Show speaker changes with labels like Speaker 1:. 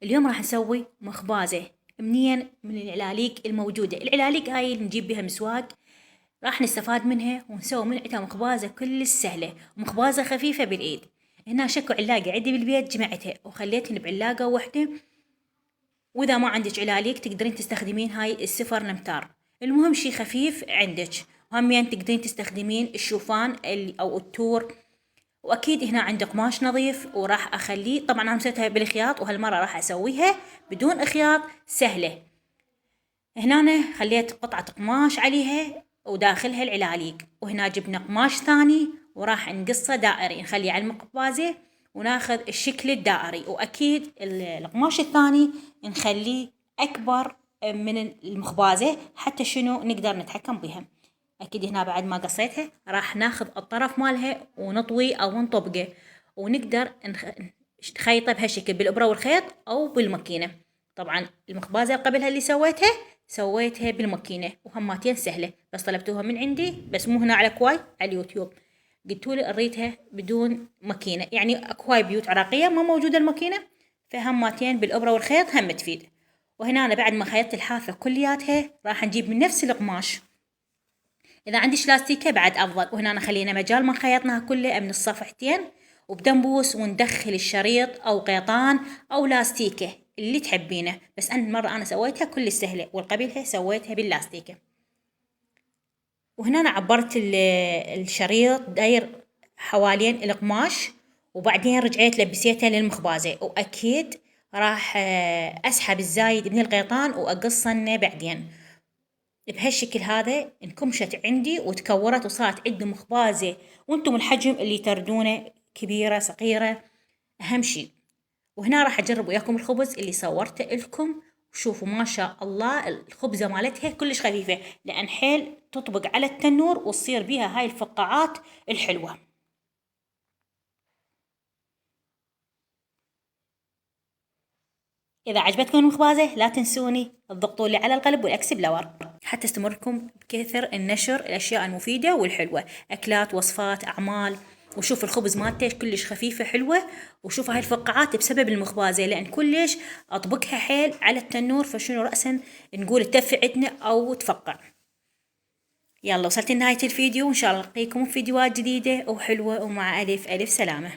Speaker 1: اليوم راح نسوي مخبازة منين؟ من العلاليق الموجودة. العلاليق هاي اللي نجيب بها مسواق راح نستفاد منها ونسوي من عندها مخبازة كل سهلة ومخبازة خفيفة بالإيد. هنا شكو علاقة عندي بالبيت جمعتها وخليتهن بعلاقة واحدة، وإذا ما عندك علاليق تقدرين تستخدمين هاي السفر الأمتار. المهم شي خفيف عندك، وهمين تقدرين تستخدمين الشوفان أو التور. واكيد هنا عندي قماش نظيف وراح اخليه، طبعا انا مسويتها بالخياط وهالمره راح اسويها بدون خياط سهله. هنا أنا خليت قطعه قماش عليها وداخلها العلاليق، وهنا جبنا قماش ثاني وراح نقصه دائري نخليه على المقبازه وناخذ الشكل الدائري. واكيد القماش الثاني نخليه اكبر من المخبازه حتى شنو نقدر نتحكم بها. اكيد هنا بعد ما قصيتها راح ناخذ الطرف مالها ونطوي او نطبقه، ونقدر نخيطه بهالشكل بالابره والخيط او بالماكينه. طبعا المخبازه قبلها اللي سويتها بالماكينه وهماتين سهله، بس طلبتوها من عندي بس مو هنا على كواي على اليوتيوب، قلتولي اريتها بدون ماكينه، يعني اكواي بيوت عراقيه ما موجوده الماكينه، فهماتين بالابره والخيط هم تفيد. وهنا أنا بعد ما خيطت الحافه كلياتها راح نجيب من نفس القماش، إذا عندش لاستيكة بعد أفضل. وهنا خلينا مجال ما خيطناها كله من الصفحتين وبدنبوس وندخل الشريط أو قيطان أو لاستيكة اللي تحبينه، بس أنا سويتها كل سهلة وقبلها سويتها باللاستيكة. وهنا أنا عبرت الشريط داير حوالين القماش، وبعدين رجعت لبسيتها للمخبازة، وأكيد راح أسحب الزايد من القيطان وأقصنه بعدين بهالشكل هذا. انكمشت عندي وتكورت وصارت عندي مخبازة، وانتم الحجم اللي تردونه كبيرة صغيرة أهم شي. وهنا راح أجرب وياكم الخبز اللي صورته لكم، وشوفوا ما شاء الله الخبزة مالتها كلش خفيفة، لأن حيل تطبق على التنور وتصير بيها هاي الفقاعات الحلوة. إذا عجبتكم المخبازة لا تنسوني تضغطوا لي على القلب والأكس بلور حتى استمركم بكثر النشر الأشياء المفيدة والحلوة، أكلات وصفات أعمال. وشوف الخبز مالته كلش خفيفة حلوة، وشوف هاي الفقاعات بسبب المخبازة، لأن كلش أطبقها حيل على التنور فشنو رأسا نقول تفي عندنا أو تفقع. يلا وصلت لنهاية الفيديو، وإن شاء الله نلقيكم في فيديوهات جديدة وحلوة، ومع ألف سلامة.